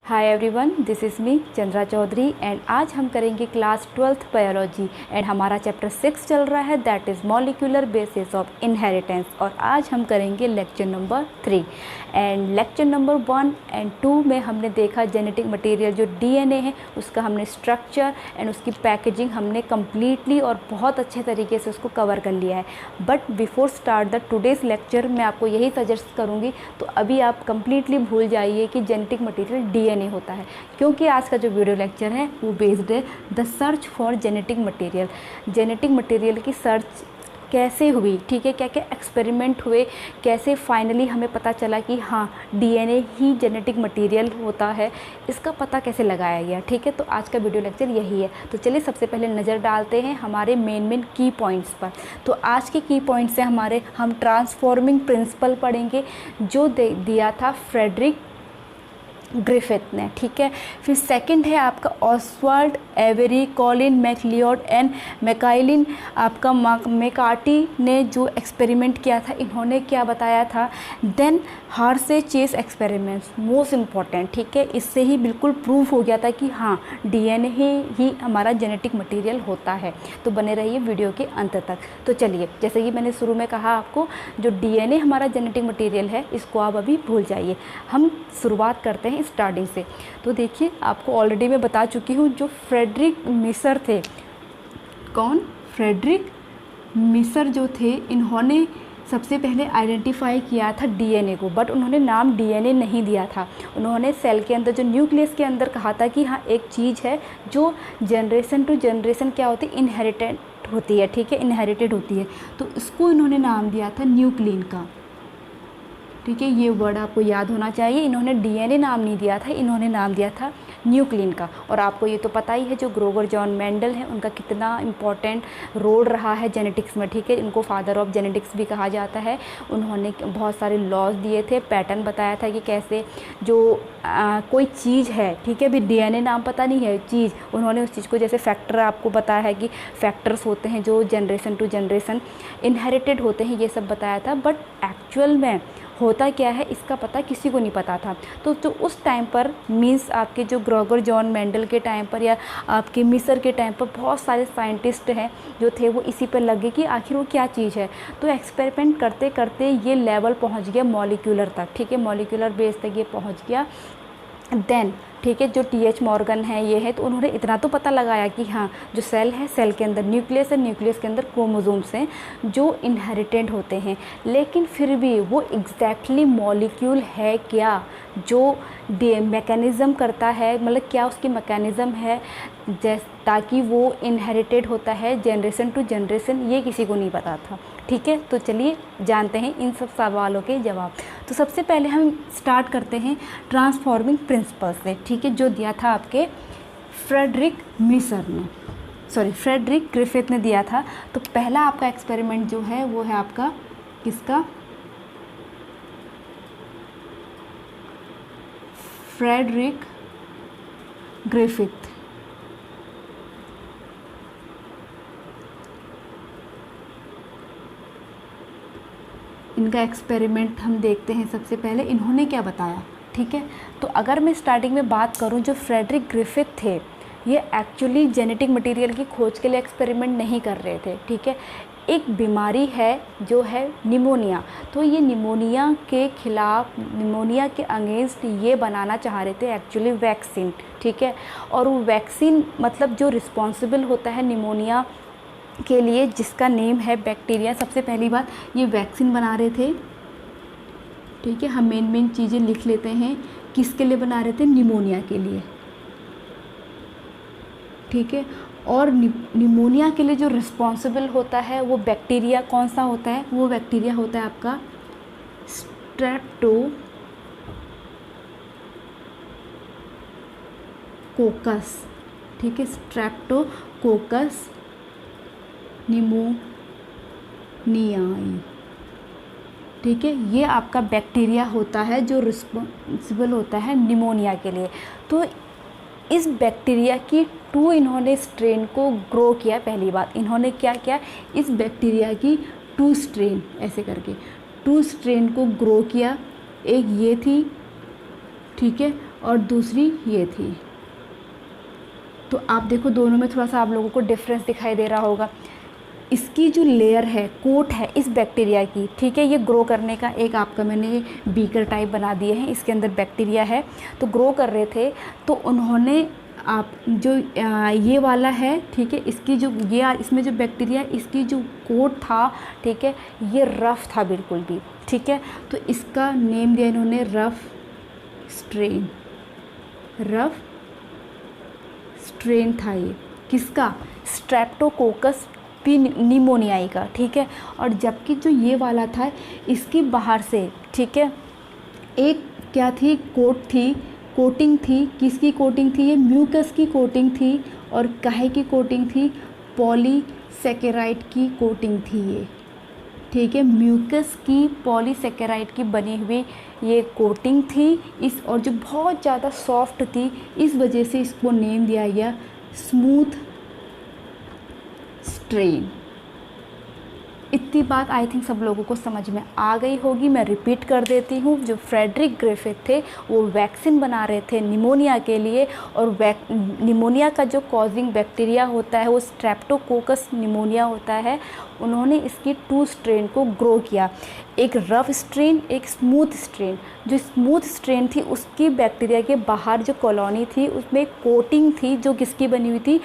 Hi everyone, this is me Chandra Chaudhary and आज हम करेंगे क्लास 12th बायोलॉजी एंड हमारा चैप्टर 6 चल रहा है that is molecular basis of inheritance. और आज हम करेंगे lecture number 3 and lecture number 1 and 2 में हमने देखा जेनेटिक मटेरियल जो डीएनए है उसका हमने स्ट्रक्चर एंड उसकी पैकेजिंग हमने कम्प्लीटली और बहुत अच्छे तरीके से उसको कवर कर लिया है। But before start the today's lecture मैं आपको यही सजेस्ट करूँगी, तो अभी आप कम्प्लीटली भूल जाइए कि जेनेटिक मटेरियल डीएनए होता है, क्योंकि आज का जो वीडियो लेक्चर है वो बेस्ड है the search for genetic material. Genetic material की सर्च कैसे हुई, ठीक है, क्या क्या एक्सपेरिमेंट हुए, कैसे फाइनली हमें पता चला कि हाँ डीएनए ही जेनेटिक मटेरियल होता है, इसका पता कैसे लगाया गया। ठीक है, तो आज का वीडियो लेक्चर यही है। तो चलिए सबसे पहले नज़र डालते हैं हमारे मेन की पॉइंट्स पर। तो आज के की पॉइंट्स हैं हमारे, हम ट्रांसफॉर्मिंग प्रिंसिपल पढ़ेंगे जो दिया था फ्रेडरिक ग्रिफिथ ने। ठीक है, फिर सेकंड है आपका Oswald Avery, Colin MacLeod and Maclyn, आपका मैकार्टी ने जो एक्सपेरिमेंट किया था, इन्होंने क्या बताया था। Then Hershey Chase experiments most important, ठीक है, इससे ही बिल्कुल प्रूव हो गया था कि हाँ डीएनए ही हमारा जेनेटिक मटेरियल होता है। तो बने रहिए वीडियो के अंत तक। तो चलिए, जैसे कि मैंने शुरू में कहा आपको, जो डीएनए हमारा जेनेटिक मटेरियल है इसको आप अभी भूल जाइए। हम शुरुआत करते हैं स्टार्टिंग से। तो देखिए, आपको ऑलरेडी मैं बता चुकी हूँ, जो फ्रेडरिक मिसर थे, कौन, फ्रेडरिक मिसर जो थे, इन्होंने सबसे पहले आइडेंटिफाई किया था डीएनए को, बट उन्होंने नाम डीएनए नहीं दिया था। उन्होंने सेल के अंदर जो न्यूक्लियस के अंदर कहा था कि हाँ एक चीज़ है जो जनरेशन टू जनरेशन क्या होती है, इनहेरिटेड होती है। ठीक है, इनहेरिटेड होती है, तो इसको इन्होंने नाम दिया था न्यूक्लिन का। ठीक है, ये वर्ड आपको याद होना चाहिए। इन्होंने डीएनए नाम नहीं दिया था, इन्होंने नाम दिया था न्यूक्लिन का। और आपको ये तो पता ही है जो ग्रोवर जॉन मेंडल है उनका कितना इम्पॉर्टेंट रोल रहा है जेनेटिक्स में। ठीक है, इनको फादर ऑफ जेनेटिक्स भी कहा जाता है। उन्होंने बहुत सारे लॉज दिए थे, पैटर्न बताया था कि कैसे जो कोई चीज़ है, ठीक है, अभी डीएनए नाम पता नहीं है चीज़, उन्होंने उस चीज़ को, जैसे फैक्टर आपको बताया है कि फैक्टर्स होते हैं जो जनरेशन टू जनरेशन इनहेरिटेड होते हैं, ये सब बताया था। बट एक्चुअल में होता क्या है इसका पता किसी को नहीं पता था। तो जो उस टाइम पर मीन्स आपके जो ग्रोवर जॉन मेंडल के टाइम पर या आपके मिसर के टाइम पर बहुत सारे साइंटिस्ट हैं जो थे वो इसी पर लगे कि आखिर वो क्या चीज़ है। तो एक्सपेरिमेंट करते करते ये लेवल पहुंच गया मॉलिक्यूलर तक। ठीक है, मॉलिक्यूलर बेस तक ये पहुंच गया। देन ठीक है, जो टी.एच. मॉर्गन है ये है, तो उन्होंने इतना तो पता लगाया कि हाँ जो सेल है, सेल के अंदर न्यूक्लियस है, न्यूक्लियस के अंदर क्रोमोसोम्स हैं जो इनहेरिटेड होते हैं। लेकिन फिर भी वो एग्जैक्टली मॉलिक्यूल है क्या जो मैकेनिज़्म करता है, मतलब क्या उसकी मैकेनिज़्म है ताकि वो इनहेरिटेड होता है जनरेशन टू जनरेशन, ये किसी को नहीं पता था। ठीक है, तो चलिए जानते हैं इन सब सवालों के जवाब। तो सबसे पहले हम स्टार्ट करते हैं ट्रांसफॉर्मिंग प्रिंसिपल से। ठीक है, जो दिया था आपके फ्रेडरिक मिसर ने, सॉरी फ्रेडरिक ग्रिफिथ ने दिया था। तो पहला आपका एक्सपेरिमेंट जो है वो है आपका किसका, फ्रेडरिक ग्रिफिथ। इनका एक्सपेरिमेंट हम देखते हैं। सबसे पहले इन्होंने क्या बताया। ठीक है, तो अगर मैं स्टार्टिंग में बात करूं, जो फ्रेडरिक ग्रिफिथ थे ये एक्चुअली जेनेटिक मटेरियल की खोज के लिए एक्सपेरिमेंट नहीं कर रहे थे। ठीक है, एक बीमारी है जो है निमोनिया, तो ये निमोनिया के खिलाफ, निमोनिया के अगेंस्ट ये बनाना चाह रहे थे एक्चुअली वैक्सीन। ठीक है, और वो वैक्सीन मतलब जो रिस्पॉन्सिबल होता है निमोनिया के लिए, जिसका नेम है बैक्टीरिया। सबसे पहली बात ये वैक्सीन बना रहे थे। ठीक है, हम मेन चीज़ें लिख लेते हैं, किसके लिए बना रहे थे, निमोनिया के लिए। ठीक है, और निमोनिया के लिए जो रिस्पॉन्सिबल होता है वो बैक्टीरिया कौन सा होता है, वो बैक्टीरिया होता है आपका स्ट्रेप्टोकोकस। ठीक है, स्ट्रेप्टोकोकस निमोनियाई। ठीक है, ये आपका बैक्टीरिया होता है जो रिस्पॉन्सिबल होता है निमोनिया के लिए। तो इस बैक्टीरिया की 2 इन्होंने स्ट्रेन को ग्रो किया। पहली बात इन्होंने क्या किया, इस बैक्टीरिया की 2 स्ट्रेन ऐसे करके 2 स्ट्रेन को ग्रो किया। एक ये थी, ठीक है, और दूसरी ये थी। तो आप देखो दोनों में थोड़ा सा आप लोगों को डिफरेंस दिखाई दे रहा होगा। इसकी जो लेयर है, कोट है इस बैक्टीरिया की, ठीक है, ये ग्रो करने का एक आपका मैंने बीकर टाइप बना दिए हैं, इसके अंदर बैक्टीरिया है तो ग्रो कर रहे थे। तो उन्होंने आप जो ये वाला है, ठीक है, इसकी जो ये इसमें जो बैक्टीरिया, इसकी जो कोट था, ठीक है, ये रफ़ था बिल्कुल भी, ठीक है। तो इसका नेम दिया इन्होंने रफ़ स्ट्रेन। रफ़ स्ट्रेन था ये किसका? स्ट्रेप्टोकोकस निमोनियाई का, ठीक है। और जबकि जो ये वाला था इसकी बाहर से, ठीक है, एक क्या थी, कोटिंग थी। किसकी कोटिंग थी? ये म्यूकस की कोटिंग थी। और काहे की कोटिंग थी? पॉलीसेकेराइड की कोटिंग थी ये, ठीक है। म्यूकस की पॉलीसेकेराइड की बनी हुई ये कोटिंग थी इस, और जो बहुत ज़्यादा सॉफ्ट थी, इस वजह से इसको नेम दिया गया स्मूथ स्ट्रेन। इतनी बात आई थिंक सब लोगों को समझ में आ गई होगी। मैं रिपीट कर देती हूँ, जो फ्रेडरिक ग्रिफिथ थे वो वैक्सीन बना रहे थे निमोनिया के लिए, और निमोनिया का जो कॉजिंग बैक्टीरिया होता है वो स्ट्रेप्टोकोकस निमोनिया होता है। उन्होंने इसकी 2 स्ट्रेन को ग्रो किया, एक रफ स्ट्रेन, एक स्मूथ स्ट्रेन। जो स्मूथ स्ट्रेन थी उसकी बैक्टीरिया के बाहर जो कॉलोनी थी उसमें कोटिंग थी, जो किसकी बनी हुई थी?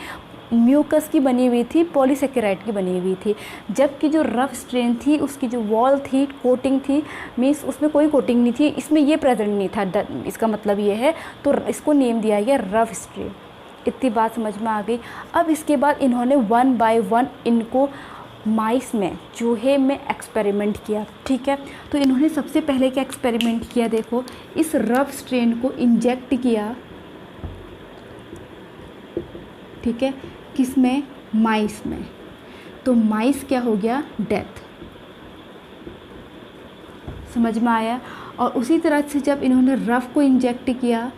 म्यूकस की बनी हुई थी, पॉलीसेकेराइड की बनी हुई थी। जबकि जो रफ स्ट्रेन थी उसकी जो वॉल थी, कोटिंग थी, मीन्स उसमें कोई कोटिंग नहीं थी, इसमें ये प्रेजेंट नहीं था, इसका मतलब ये है। तो इसको नेम दिया गया रफ स्ट्रेन। इतनी बात समझ में आ गई। अब इसके बाद इन्होंने 1 बाय 1 इनको माइस में, चूहे में एक्सपेरिमेंट किया, ठीक है। तो इन्होंने सबसे पहले क्या एक्सपेरिमेंट किया? देखो, इस रफ स्ट्रेन को इंजेक्ट किया, ठीक है, किसमें? माइस में। तो माइस क्या हो गया? डेथ। समझ में आया? और उसी तरह से जब इन्होंने रफ को इंजेक्ट किया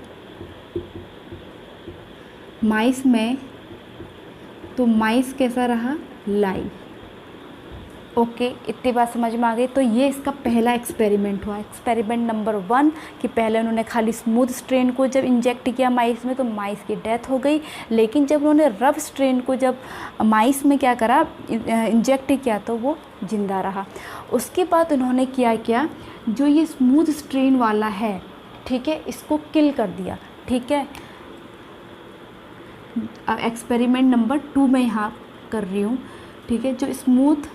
माइस में, तो माइस कैसा रहा? लाइव। ओके, इतनी बात समझ में आ गई। तो ये इसका पहला एक्सपेरिमेंट हुआ, एक्सपेरिमेंट नंबर 1, कि पहले उन्होंने खाली स्मूथ स्ट्रेन को जब इंजेक्ट किया माइस में तो माइस की डेथ हो गई। लेकिन जब उन्होंने रफ स्ट्रेन को जब माइस में क्या करा, इंजेक्ट किया, तो वो जिंदा रहा। उसके बाद उन्होंने क्या, जो ये स्मूथ स्ट्रेन वाला है, ठीक है, इसको किल कर दिया, ठीक है। एक्सपेरिमेंट नंबर 2 मैं यहाँ कर रही हूँ, ठीक है। जो स्मूथ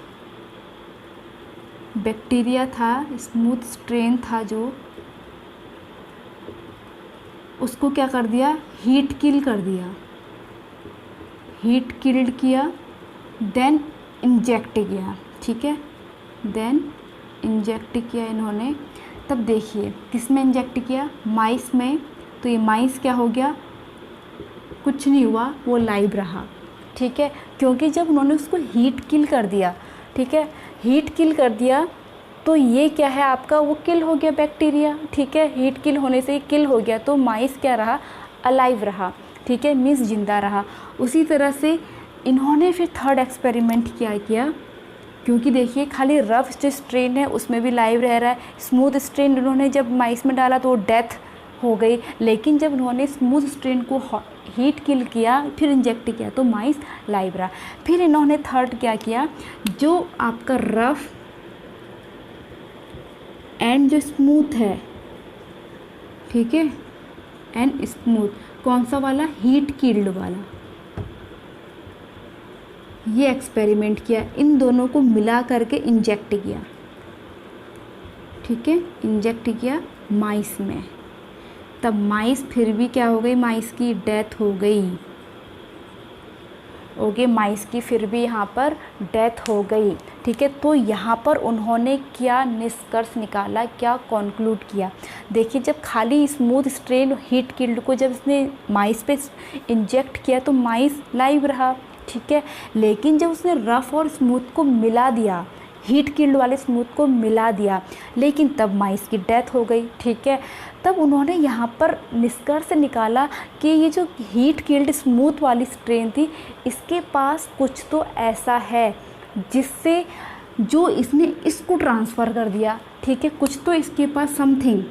बैक्टीरिया था, स्मूथ स्ट्रेन था, जो उसको क्या कर दिया? हीट किल कर दिया, हीट किल्ड किया, देन इंजेक्ट किया, ठीक है, देन इंजेक्ट किया इन्होंने। तब देखिए किस में इंजेक्ट किया? माइस में। तो ये माइस क्या हो गया? कुछ नहीं हुआ, वो लाइव रहा, ठीक है। क्योंकि जब उन्होंने उसको हीट किल कर दिया, ठीक है, हीट किल कर दिया, तो ये क्या है आपका? वो किल हो गया बैक्टीरिया, ठीक है। हीट किल होने से ही किल हो गया, तो माइस क्या रहा? अलाइव रहा, ठीक है, मीन्स जिंदा रहा। उसी तरह से इन्होंने फिर थर्ड एक्सपेरिमेंट क्या किया? क्योंकि देखिए खाली रफ जो स्ट्रेन है उसमें भी लाइव रह रहा है, स्मूथ स्ट्रेन उन्होंने जब माइस में डाला तो वो डेथ हो गई। लेकिन जब उन्होंने स्मूथ स्ट्रेन को हीट किल किया, फिर इंजेक्ट किया, तो माइस लाइव रहा। फिर इन्होंने थर्ड क्या किया? जो आपका रफ एंड जो स्मूथ है, ठीक है, एंड स्मूथ, कौन सा वाला? हीट किल्ड वाला, ये एक्सपेरिमेंट किया। इन दोनों को मिला करके इंजेक्ट किया, ठीक है, इंजेक्ट किया माइस में। तब माइस फिर भी क्या हो गई? माइस की डेथ हो गई। ओके, माइस की फिर भी यहाँ पर डेथ हो गई, ठीक है। तो यहाँ पर उन्होंने क्या निष्कर्ष निकाला, क्या कॉन्क्लूड किया? देखिए, जब खाली स्मूथ स्ट्रेन हीट किल्ड को जब इसने माइस पे इंजेक्ट किया तो माइस लाइव रहा, ठीक है। लेकिन जब उसने रफ और स्मूथ को मिला दिया, हीट किल्ड वाले स्मूथ को मिला दिया, लेकिन तब माइस की डेथ हो गई, ठीक है। तब उन्होंने यहाँ पर निष्कर्ष निकाला कि ये जो हीट किल्ड स्मूथ वाली स्ट्रेन थी, इसके पास कुछ तो ऐसा है जिससे जो इसने इसको ट्रांसफ़र कर दिया, ठीक है, कुछ तो इसके पास समथिंग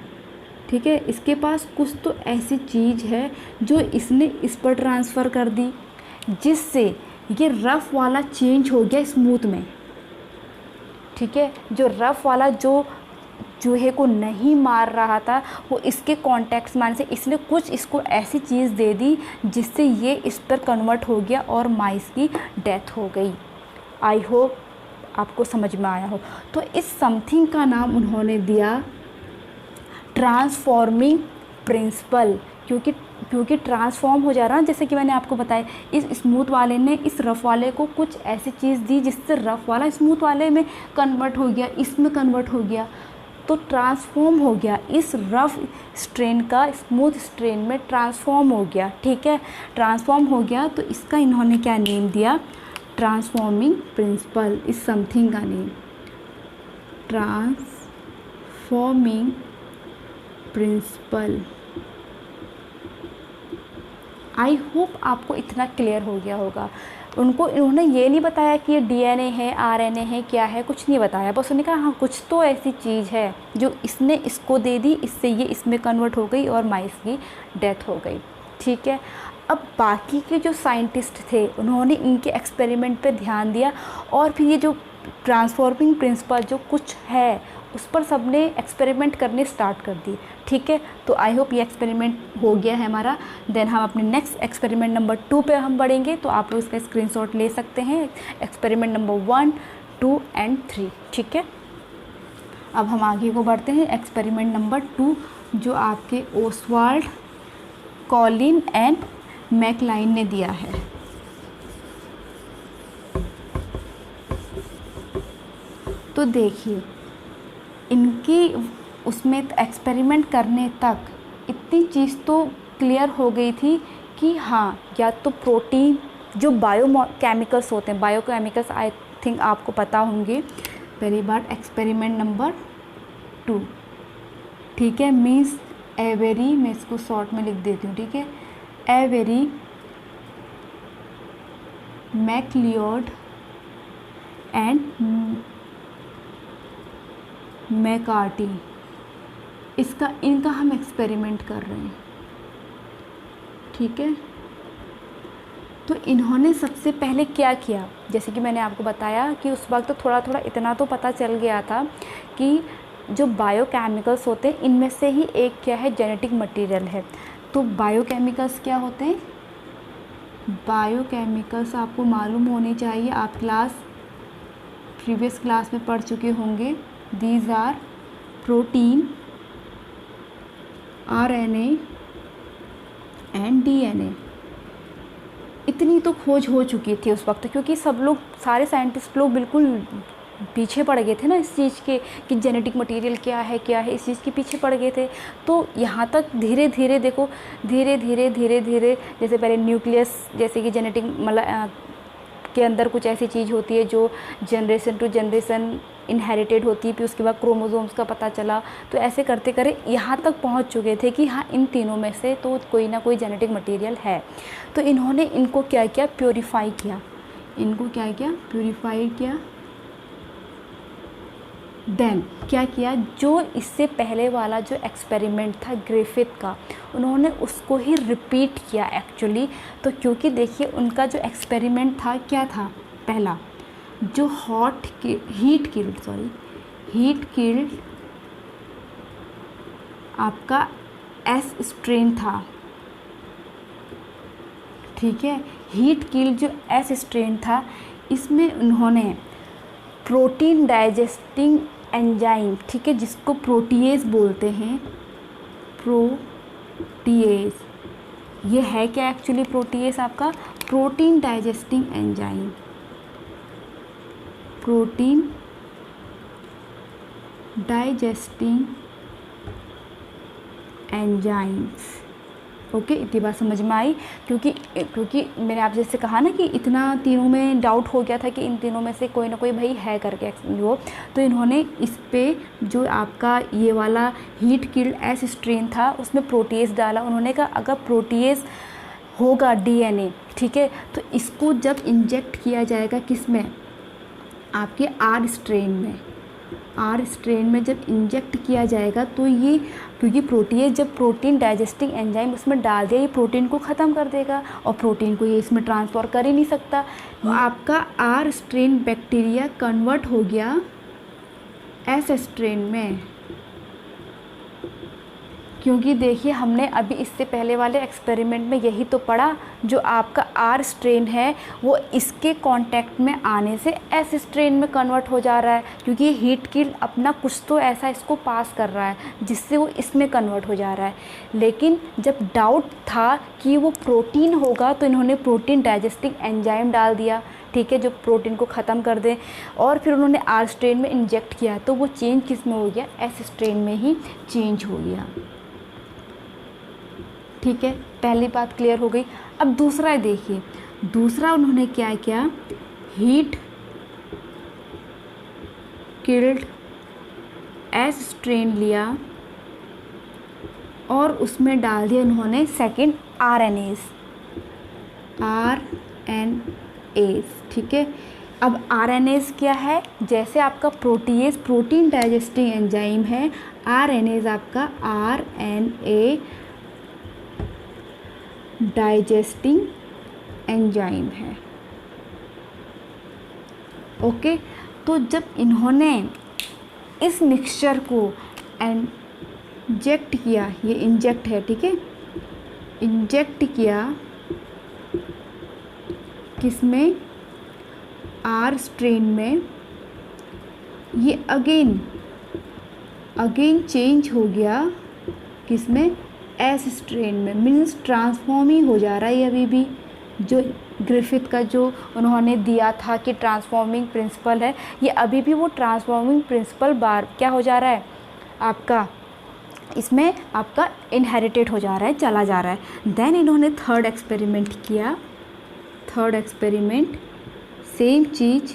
ठीक है, इसके पास कुछ तो ऐसी चीज़ है जो इसने इस पर ट्रांसफ़र कर दी, जिससे ये रफ़ वाला चेंज हो गया स्मूथ में। ठीक है, जो रफ़ वाला जो चूहे को नहीं मार रहा था वो इसके कॉन्टेक्ट में से इसने कुछ इसको ऐसी चीज़ दे दी जिससे ये इस पर कन्वर्ट हो गया और माइस की डेथ हो गई। आई होप आपको समझ में आया हो। तो इस समथिंग का नाम उन्होंने दिया ट्रांसफॉर्मिंग प्रिंसिपल, क्योंकि ट्रांसफॉर्म हो जा रहा है। जैसे कि मैंने आपको बताया, इस स्मूथ वाले ने इस रफ़ वाले को कुछ ऐसी चीज़ दी जिससे रफ़ वाला स्मूथ वाले में कन्वर्ट हो गया, इसमें कन्वर्ट हो गया, तो ट्रांसफॉर्म हो गया, इस रफ़ स्ट्रेन का स्मूथ स्ट्रेन में ट्रांसफॉर्म हो गया। ठीक है, ट्रांसफॉर्म हो गया तो इसका इन्होंने क्या नेम दिया, ट्रांसफॉर्मिंग प्रिंसिपल। इस समथिंग का name transforming principle. I hope आपको इतना क्लियर हो गया होगा। उन्होंने ये नहीं बताया कि ये डीएनए है, आरएनए है, क्या है, कुछ नहीं बताया। बस उन्होंने कहा हाँ कुछ तो ऐसी चीज़ है जो इसने इसको दे दी, इससे ये इसमें कन्वर्ट हो गई और माइस की डेथ हो गई। ठीक है, अब बाकी के जो साइंटिस्ट थे उन्होंने इनके एक्सपेरिमेंट पे ध्यान दिया और फिर ये जो ट्रांसफॉर्मिंग प्रिंसिपल जो कुछ है उस पर सबने एक्सपेरिमेंट करने स्टार्ट कर दिए। ठीक है, तो आई होप ये एक्सपेरिमेंट हो गया है हमारा। देन हम अपने नेक्स्ट एक्सपेरिमेंट नंबर 2 पे हम बढ़ेंगे, तो आप लोग इसका स्क्रीनशॉट ले सकते हैं, एक्सपेरिमेंट नंबर 1, 2 एंड 3। ठीक है, अब हम आगे को बढ़ते हैं एक्सपेरिमेंट नंबर 2 जो आपके ओसवाल्ड, कॉलिन एंड मैकलाइन ने दिया है। तो देखिए इनकी उसमें एक्सपेरिमेंट करने तक इतनी चीज़ तो क्लियर हो गई थी कि हाँ या तो प्रोटीन जो बायोकेमिकल्स होते हैं, बायोकेमिकल्स आई थिंक आपको पता होंगे। पहली बार एक्सपेरिमेंट नंबर 2, ठीक है, मीन्स एवेरी, मैं इसको शॉर्ट में लिख देती हूँ। ठीक है, एवेरी मैकलियोड एंड मैकार्टी, इनका हम एक्सपेरिमेंट कर रहे हैं। ठीक है, तो इन्होंने सबसे पहले क्या किया, जैसे कि मैंने आपको बताया कि उस वक्त तो थोड़ा थोड़ा इतना तो पता चल गया था कि जो बायोकेमिकल्स होते हैं इनमें से ही एक क्या है, जेनेटिक मटेरियल है। तो बायोकेमिकल्स क्या होते हैं, बायोकेमिकल्स आपको मालूम होने चाहिए, आप प्रीवियस क्लास में पढ़ चुके होंगे। These are protein, RNA and DNA. इतनी तो खोज हो चुकी थी उस वक्त, क्योंकि सब लोग, सारे साइंटिस्ट लोग बिल्कुल पीछे पड़ गए थे ना इस चीज़ के कि जेनेटिक मटेरियल क्या है, इस चीज़ के पीछे पड़ गए थे। तो यहाँ तक धीरे धीरे देखो, धीरे धीरे जैसे पहले न्यूक्लियस, जैसे कि जेनेटिक मतलब के अंदर कुछ ऐसी चीज़ होती है जो जनरेशन टू जनरेशन इनहेरिटेड होती है, फिर उसके बाद क्रोमोसोम्स का पता चला। तो ऐसे करते करे यहाँ तक पहुँच चुके थे कि हाँ इन तीनों में से तो कोई ना कोई जेनेटिक मटेरियल है। तो इन्होंने इनको क्या किया, प्योरीफाई किया, इनको क्या किया, प्योरीफाई किया। देन क्या किया, जो इससे पहले वाला जो एक्सपेरिमेंट था ग्रिफिथ का, उन्होंने उसको ही रिपीट किया एक्चुअली। तो क्योंकि देखिए उनका जो एक्सपेरिमेंट था क्या था, पहला जो हीट किल्ड आपका एस स्ट्रेन था। ठीक है, हीट किल्ड जो एस स्ट्रेन था, इसमें उन्होंने प्रोटीन डाइजेस्टिंग एंजाइम, ठीक है, जिसको प्रोटीएज बोलते हैं, प्रोटीएज, ये है क्या एक्चुअली प्रोटीएज, आपका protein digesting enzyme, protein digesting enzymes. Okay, इतनी बात समझ में आई। क्योंकि मैंने आप जैसे कहा ना कि इतना तीनों में डाउट हो गया था कि इन तीनों में से कोई ना कोई भाई है करके वो, तो इन्होंने इस पे जो आपका ये वाला हीट किल्ड एस स्ट्रेन था उसमें प्रोटीएज डाला। उन्होंने कहा अगर प्रोटीएज होगा डीएनए, ठीक है, तो इसको जब इंजेक्ट किया जाएगा किस में, आपके आर स्ट्रेन में, आर स्ट्रेन में जब इंजेक्ट किया जाएगा तो ये, क्योंकि प्रोटीएज जब प्रोटीन डाइजेस्टिंग एंजाइम उसमें डाल दिया, ये प्रोटीन को ख़त्म कर देगा और प्रोटीन को ये इसमें ट्रांसफर कर ही नहीं सकता। तो आपका आर स्ट्रेन बैक्टीरिया कन्वर्ट हो गया एस स्ट्रेन में, क्योंकि देखिए हमने अभी इससे पहले वाले एक्सपेरिमेंट में यही तो पढ़ा, जो आपका आर स्ट्रेन है वो इसके कांटेक्ट में आने से एस स्ट्रेन में कन्वर्ट हो जा रहा है, क्योंकि ये हीट की अपना कुछ तो ऐसा इसको पास कर रहा है जिससे वो इसमें कन्वर्ट हो जा रहा है। लेकिन जब डाउट था कि वो प्रोटीन होगा तो इन्होंने प्रोटीन डाइजेस्टिंग एंजाइम डाल दिया, ठीक है, जो प्रोटीन को ख़त्म कर दे, और फिर उन्होंने आर स्ट्रेन में इंजेक्ट किया तो वो चेंज किस में हो गया, एस स्ट्रेन में ही चेंज हो गया। ठीक है, पहली बात क्लियर हो गई। अब दूसरा देखिए, दूसरा उन्होंने क्या किया, हीट किल्ड एस स्ट्रेन लिया और उसमें डाल दिया उन्होंने सेकेंड RNAs, ठीक है। अब RNAs क्या है, जैसे आपका प्रोटीएज प्रोटीन डाइजेस्टिंग एंजाइम है, RNAs आपका RNA डाइजेस्टिंग एंजाइम है। ओके, तो जब इन्होंने इस मिक्सचर को इंजेक्ट किया, ये इंजेक्ट है, ठीक है, इंजेक्ट किया किसमें, आर स्ट्रेन में, ये अगेन चेंज हो गया किसमें, एस स्ट्रेन में। मीन्स ट्रांसफॉर्म ही हो जा रहा है ये अभी भी, जो ग्रिफिथ का जो उन्होंने दिया था कि ट्रांसफॉर्मिंग प्रिंसिपल है, ये अभी भी वो ट्रांसफॉर्मिंग प्रिंसिपल बार क्या हो जा रहा है आपका, इसमें आपका इनहेरिटेड हो जा रहा है, चला जा रहा है। देन इन्होंने थर्ड एक्सपेरिमेंट किया, थर्ड एक्सपेरिमेंट सेम चीज़,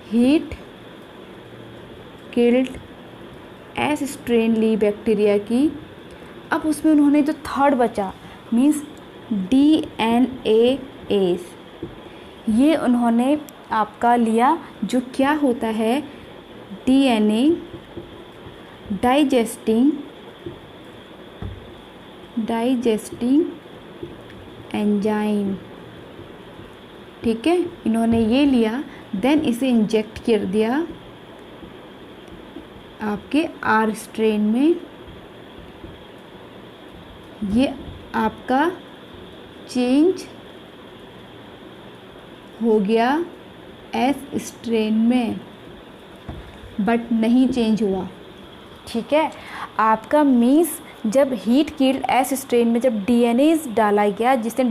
हीट किल्ड एस स्ट्रेन ली बैक्टीरिया की। अब उसमें उन्होंने जो थर्ड बचा मीन्स DNAs, ये उन्होंने आपका लिया, जो क्या होता है, DNA डाइजेस्टिंग एंजाइम, ठीक है, इन्होंने ये लिया। देन इसे इंजेक्ट कर दिया आपके आर स्ट्रेन में, ये आपका चेंज हो गया एस स्ट्रेन में, बट नहीं चेंज हुआ, ठीक है। आपका मीन्स जब हीट किल्ड एस स्ट्रेन में जब DNAs डाला गया, जिसने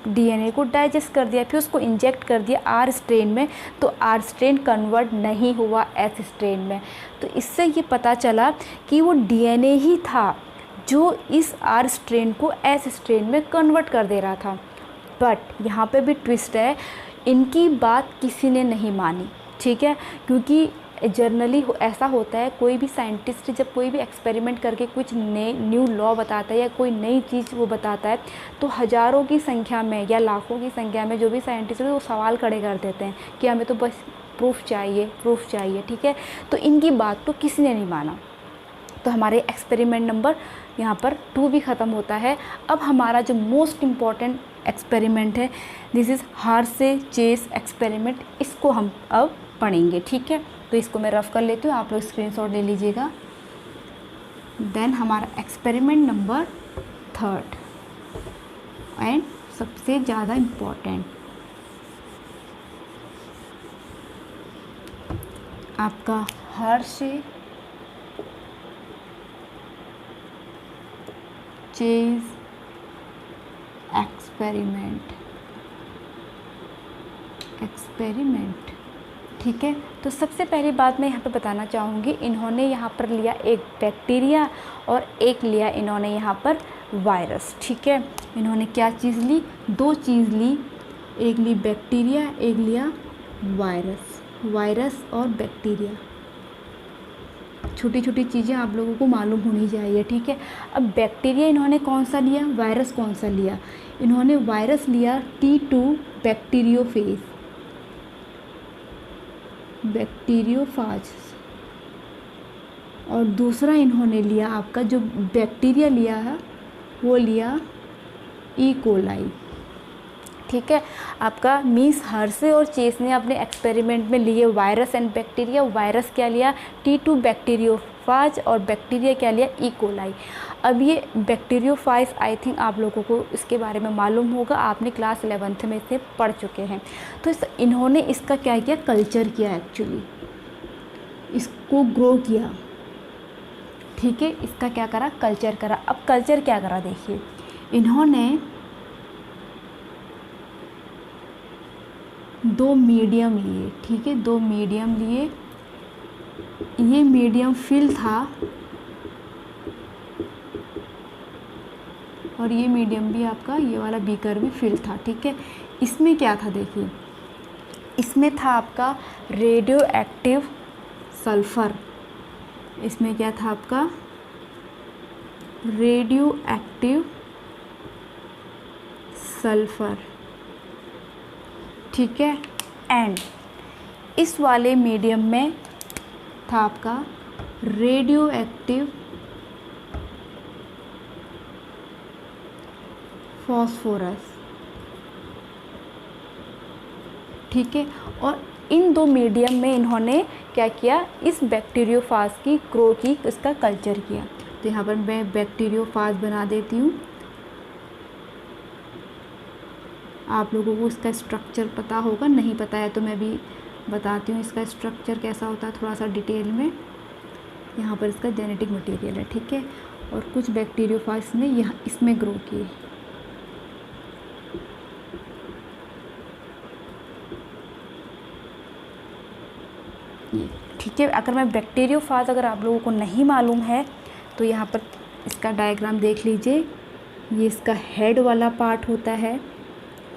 DNA को डाइजेस्ट कर दिया, फिर उसको इंजेक्ट कर दिया आर स्ट्रेन में, तो आर स्ट्रेन कन्वर्ट नहीं हुआ एस स्ट्रेन में। तो इससे ये पता चला कि वो DNA ही था जो इस आर स्ट्रेन को एस स्ट्रेन में कन्वर्ट कर दे रहा था। बट यहाँ पे भी ट्विस्ट है, इनकी बात किसी ने नहीं मानी, ठीक है, क्योंकि जर्नली ऐसा होता है, कोई भी साइंटिस्ट जब कोई भी एक्सपेरिमेंट करके कुछ न्यू लॉ बताता है या कोई नई चीज़ वो बताता है, तो हज़ारों की संख्या में या लाखों की संख्या में जो भी साइंटिस्ट है वो सवाल खड़े कर देते हैं कि हमें तो बस प्रूफ चाहिए, ठीक है। तो इनकी बात तो किसी ने नहीं माना, तो हमारे एक्सपेरिमेंट नंबर यहाँ पर 2 भी ख़त्म होता है। अब हमारा जो मोस्ट इम्पॉर्टेंट एक्सपेरिमेंट है, this is Hershey chess experiment, इसको हम अब पढ़ेंगे, ठीक है। तो इसको मैं रफ कर लेती हूँ, आप लोग स्क्रीनशॉट ले लीजिएगा। देन हमारा एक्सपेरिमेंट नंबर 3 एंड सबसे ज़्यादा इम्पॉर्टेंट, आपका हार्शे चेस एक्सपेरिमेंट, ठीक है। तो सबसे पहली बात मैं यहाँ पे बताना चाहूँगी, इन्होंने यहाँ पर लिया एक बैक्टीरिया और एक लिया इन्होंने यहाँ पर वायरस, ठीक है। इन्होंने क्या चीज़ ली, 2 चीज़ ली, एक ली बैक्टीरिया, एक लिया वायरस और बैक्टीरिया, छोटी छोटी चीज़ें आप लोगों को मालूम होनी चाहिए, ठीक है। अब बैक्टीरिया इन्होंने कौन सा लिया, वायरस कौन सा लिया, इन्होंने वायरस लिया T2 बैक्टीरियोफेज, और दूसरा इन्होंने लिया आपका जो बैक्टीरिया लिया है वो लिया ई कोलाई। ठीक है, आपका मीन्स हर्शे और चेस ने अपने एक्सपेरिमेंट में लिए वायरस एंड बैक्टीरिया। वायरस क्या लिया, T2 बैक्टीरियोफाज, और बैक्टीरिया क्या लिया, ई कोलाई। अब ये बैक्टीरियोफाज आई थिंक आप लोगों को इसके बारे में मालूम होगा, आपने क्लास 11th में इसे पढ़ चुके हैं। तो इन्होंने इसका क्या किया, कल्चर किया, एक्चुअली इसको ग्रो किया। ठीक है, इसका क्या करा, कल्चर करा। अब कल्चर क्या करा देखिए, इन्होंने 2 मीडियम लिए। ठीक है, 2 मीडियम लिए, ये मीडियम फिल था और ये मीडियम भी आपका, ये वाला बीकर भी फिल था। ठीक है, इसमें क्या था देखिए, इसमें था आपका रेडियो एक्टिव सल्फ़र। इसमें क्या था आपका, रेडियो एक्टिव सल्फ़र। ठीक है, एंड इस वाले मीडियम में था आपका रेडियो एक्टिव फॉस्फोरस। ठीक है, और इन 2 मीडियम में इन्होंने क्या किया, इस बैक्टीरियोफाज की ग्रो की, इसका कल्चर किया। तो यहाँ पर मैं बैक्टीरियोफाज बना देती हूँ। आप लोगों को इसका स्ट्रक्चर पता होगा, नहीं पता है तो मैं भी बताती हूँ इसका स्ट्रक्चर कैसा होता है थोड़ा सा डिटेल में। यहाँ पर इसका जेनेटिक मटेरियल है। ठीक है, और कुछ बैक्टीरियोफाज ने यहाँ इसमें ग्रो किए। ठीक है, अगर मैं बैक्टीरियोफाज अगर आप लोगों को नहीं मालूम है तो यहाँ पर इसका डायग्राम देख लीजिए। ये इसका हेड वाला पार्ट होता है।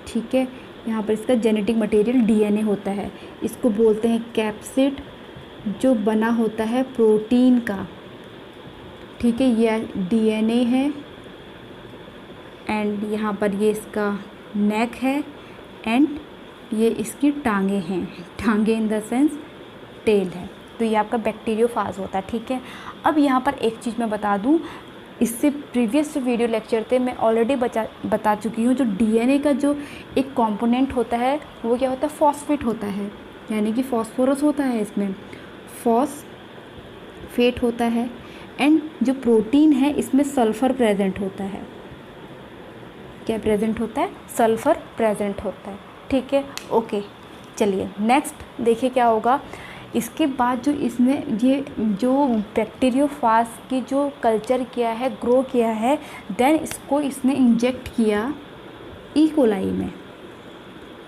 ठीक है, यहाँ पर इसका जेनेटिक मटेरियल डीएनए होता है। इसको बोलते हैं कैप्सिड, जो बना होता है प्रोटीन का। ठीक है, ये डीएनए है एंड यहाँ पर ये इसका नेक है एंड ये इसकी टांगे हैं। टांगे इन द सेंस टेल है। तो ये आपका बैक्टीरियोफाज होता है। ठीक है, अब यहाँ पर एक चीज़ मैं बता दूँ, इससे प्रीवियस वीडियो लेक्चर थे मैं ऑलरेडी बता चुकी हूँ। जो डीएनए का जो एक कंपोनेंट होता है वो क्या होता है, फॉस्फेट होता है, यानी कि फॉस्फोरस होता है, इसमें फॉस्फेट होता है। एंड जो प्रोटीन है इसमें सल्फ़र प्रेजेंट होता है। क्या प्रेजेंट होता है, सल्फ़र प्रेजेंट होता है। ठीक है, ओके, चलिए नेक्स्ट देखिए क्या होगा। इसके बाद जो इसने ये जो बैक्टीरियोफाज की जो कल्चर किया है, ग्रो किया है, देन इसको इसने इंजेक्ट किया ई कोलाई में।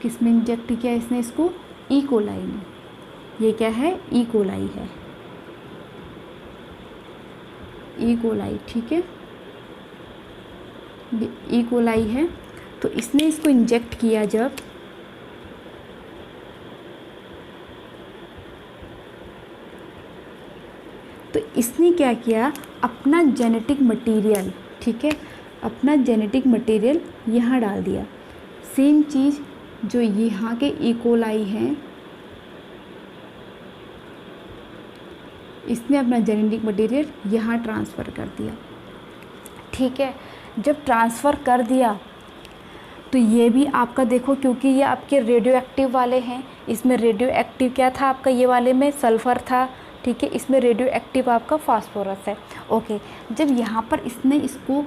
किस में इंजेक्ट किया इसने इसको, ई कोलाई में। ये क्या है, ई कोलाई है, ई कोलाई। ठीक है, ये ई कोलाई है। तो इसने इसको इंजेक्ट किया जब, तो इसने क्या किया, अपना जेनेटिक मटेरियल, ठीक है, अपना जेनेटिक मटेरियल यहाँ डाल दिया। सेम चीज़ जो यहाँ के ई कोलाई हैं, इसने अपना जेनेटिक मटेरियल यहाँ ट्रांसफ़र कर दिया। ठीक है, जब ट्रांसफ़र कर दिया तो ये भी आपका देखो, क्योंकि ये आपके रेडियो एक्टिव वाले हैं, इसमें रेडियो एक्टिव क्या था आपका, ये वाले में सल्फ़र था। ठीक है, इसमें रेडियो एक्टिव आपका फास्फोरस है। ओके, जब यहाँ पर इसने इसको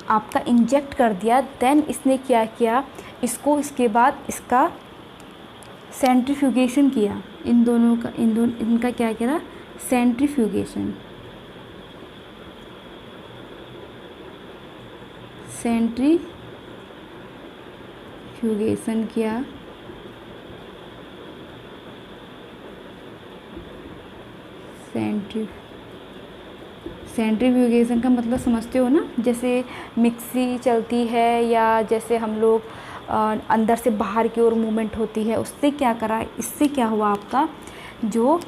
आपका इंजेक्ट कर दिया, देन इसने क्या किया, इसको इसके बाद इसका सेंट्रीफ्यूगेशन किया। इन दोनों का इनका क्या किया, सेंट्रीफ्यूगेशन। सेंट्रीफ्यूगेशन किया। सेंट्रीफ्यूगेशन का मतलब समझते हो ना, जैसे मिक्सी चलती है या जैसे हम लोग अंदर से बाहर की ओर मूवमेंट होती है, उससे क्या करा, इससे क्या हुआ आपका, जो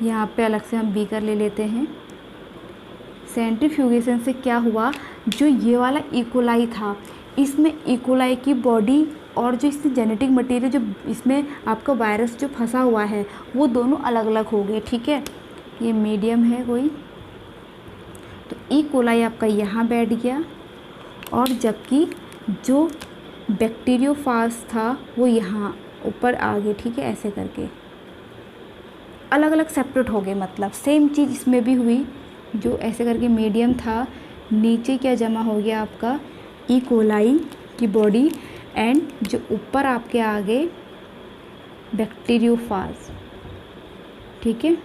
यहाँ पे अलग से हम बीकर ले लेते हैं। सेंट्रीफ्यूगेशन से क्या हुआ, जो ये वाला ई कोलाई था, इसमें ई कोलाई की बॉडी और जो इसमें जेनेटिक मटेरियल जो इसमें आपका वायरस जो फंसा हुआ है वो दोनों अलग अलग हो गए, ठीक है। ये मीडियम है कोई, तो ई कोलाई आपका यहाँ बैठ गया और जबकि जो बैक्टीरियोफाज था वो यहाँ ऊपर आ गए, ठीक है। ऐसे करके अलग अलग सेपरेट हो गए, मतलब सेम चीज़ इसमें भी हुई। जो ऐसे करके मीडियम था, नीचे क्या जमा हो गया आपका ई कोलाई की बॉडी, एंड जो ऊपर आपके आ गए बैक्टीरियोफाज, ठीक है।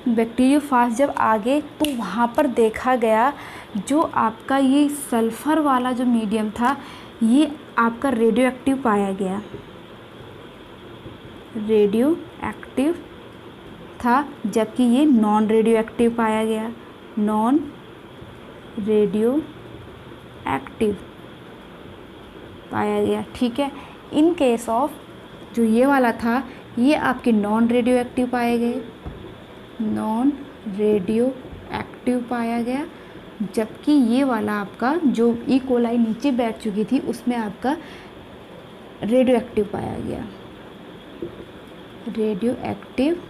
बैक्टीरियोफाज जब आ गए तो वहाँ पर देखा गया जो आपका ये सल्फ़र वाला जो मीडियम था ये आपका रेडियो एक्टिव पाया गया, रेडियो एक्टिव था, जबकि ये नॉन रेडियो एक्टिव पाया गया, नॉन रेडियो एक्टिव पाया गया, ठीक है। इन केस ऑफ जो ये वाला था ये आपके नॉन रेडियो एक्टिव पाए गए, नॉन रेडियो एक्टिव पाया गया, जबकि ये वाला आपका जो ई कोलाई नीचे बैठ चुकी थी उसमें आपका रेडियो एक्टिव पाया गया, रेडियो एक्टिव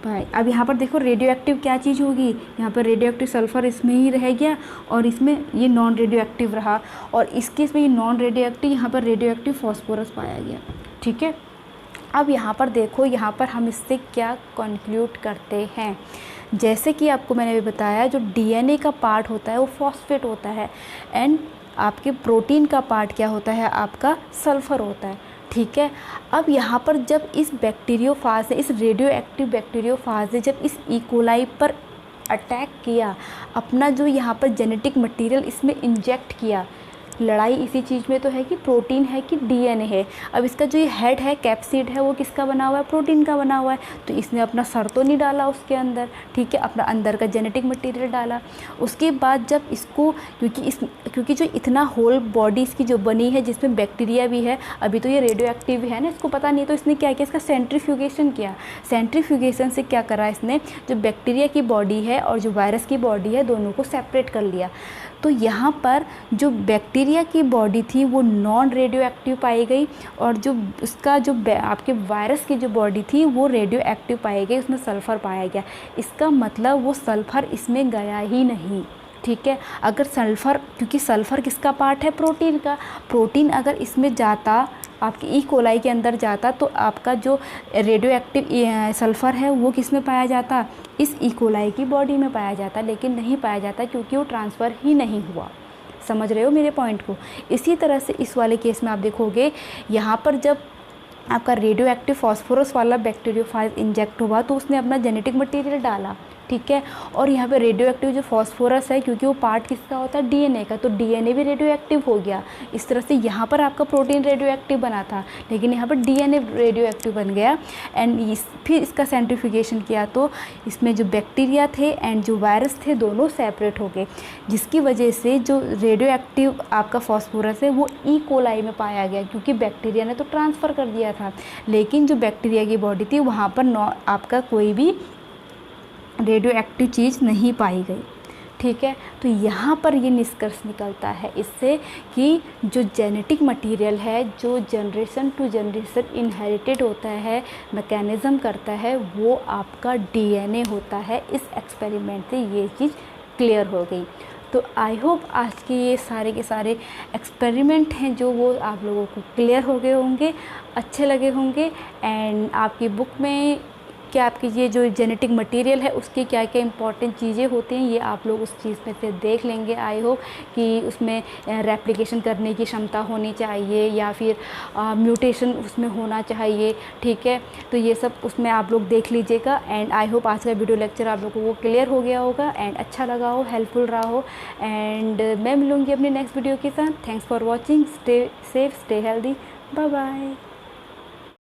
पाए। अब यहाँ पर देखो रेडियो एक्टिव क्या चीज़ होगी, यहाँ पर रेडियो एक्टिव सल्फ़र इसमें ही रह गया और इसमें ये नॉन रेडियो एक्टिव रहा, और इस केस में ये नॉन रेडियो एक्टिव, यहाँ पर रेडियो एक्टिव फॉस्फोरस पाया गया, ठीक है। अब यहाँ पर देखो, यहाँ पर हम इससे क्या कंक्लूड करते हैं। जैसे कि आपको मैंने भी बताया जो डीएनए का पार्ट होता है वो फॉस्फेट होता है, एंड आपके प्रोटीन का पार्ट क्या होता है, आपका सल्फ़र होता है, ठीक है। अब यहाँ पर जब इस बैक्टीरियोफाज ने, इस रेडियो एक्टिव बैक्टीरियोफाज ने जब इस ई कोलाई पर अटैक किया, अपना जो यहाँ पर जेनेटिक मटेरियल इसमें इंजेक्ट किया, लड़ाई इसी चीज़ में तो है कि प्रोटीन है कि डीएनए है। अब इसका जो ये हेड है, कैप्सिड है, वो किसका बना हुआ है, प्रोटीन का बना हुआ है, तो इसने अपना सर तो नहीं डाला उसके अंदर, ठीक है, अपना अंदर का जेनेटिक मटेरियल डाला। उसके बाद जब इसको, क्योंकि जो इतना होल बॉडी इसकी जो बनी है जिसमें बैक्टीरिया भी है, अभी तो ये रेडियो एक्टिव है ना, इसको पता नहीं, तो इसने क्या किया, इसका सेंट्रीफ्यूगेशन किया। सेंट्रीफ्यूगेशन से क्या करा इसने, जो बैक्टीरिया की बॉडी है और जो वायरस की बॉडी है दोनों को सेपरेट कर लिया। तो यहाँ पर जो बैक्टीरिया की बॉडी थी वो नॉन रेडियो एक्टिव पाई गई, और जो उसका जो आपके वायरस की जो बॉडी थी वो रेडियो एक्टिव पाई गई, उसमें सल्फ़र पाया गया। इसका मतलब वो सल्फ़र इसमें गया ही नहीं, ठीक है। अगर सल्फ़र, क्योंकि सल्फ़र किसका पार्ट है, प्रोटीन का, प्रोटीन अगर इसमें जाता, आपकी ई कोलाई के अंदर जाता, तो आपका जो रेडियो एक्टिव सल्फ़र है वो किस में पाया जाता, इस ई कोलाई की बॉडी में पाया जाता, लेकिन नहीं पाया जाता क्योंकि वो ट्रांसफ़र ही नहीं हुआ। समझ रहे हो मेरे पॉइंट को। इसी तरह से इस वाले केस में आप देखोगे, यहाँ पर जब आपका रेडियो एक्टिव फॉस्फोरस वाला बैक्टीरियोफाज इंजेक्ट हुआ तो उसने अपना जेनेटिक मटेरियल डाला, ठीक है। और यहाँ पे रेडियो एक्टिव जो फॉस्फोरस है, क्योंकि वो पार्ट किसका होता है, डीएनए का, तो डीएनए भी रेडियो एक्टिव हो गया। इस तरह से यहाँ पर आपका प्रोटीन रेडियो एक्टिव बना था, लेकिन यहाँ पर डीएनए रेडियो एक्टिव बन गया, एंड फिर इसका सेंट्रीफ्यूगेशन किया तो इसमें जो बैक्टीरिया थे एंड जो वायरस थे दोनों सेपरेट हो गए, जिसकी वजह से जो रेडियो एक्टिव आपका फॉस्फोरस है वो ई कोलाई में पाया गया, क्योंकि बैक्टीरिया ने तो ट्रांसफ़र कर दिया था, लेकिन जो बैक्टीरिया की बॉडी थी वहाँ पर आपका कोई भी रेडियो एक्टिव चीज़ नहीं पाई गई, ठीक है। तो यहाँ पर ये निष्कर्ष निकलता है इससे कि जो जेनेटिक मटेरियल है, जो जनरेशन टू जनरेशन इनहेरिटेड होता है, मैकेनिज़्म करता है, वो आपका डीएनए होता है। इस एक्सपेरिमेंट से ये चीज़ क्लियर हो गई। तो आई होप आज के ये सारे के सारे एक्सपेरिमेंट हैं जो वो आप लोगों को क्लियर हो गए होंगे, अच्छे लगे होंगे, एंड आपकी बुक में क्या आपकी ये जो जेनेटिक मटेरियल है उसकी क्या क्या इंपॉर्टेंट चीज़ें होती हैं ये आप लोग उस चीज़ में से देख लेंगे। आई होप कि उसमें रेप्लिकेशन करने की क्षमता होनी चाहिए या फिर म्यूटेशन उसमें होना चाहिए, ठीक है। तो ये सब उसमें आप लोग देख लीजिएगा, एंड आई होप आज का वीडियो लेक्चर आप लोगों को क्लियर हो गया होगा एंड अच्छा लगा हो, हेल्पफुल रहा हो, एंड मैं मिलूँगी अपने नेक्स्ट वीडियो के साथ। Thanks for watching, stay safe, stay healthy, bye bye.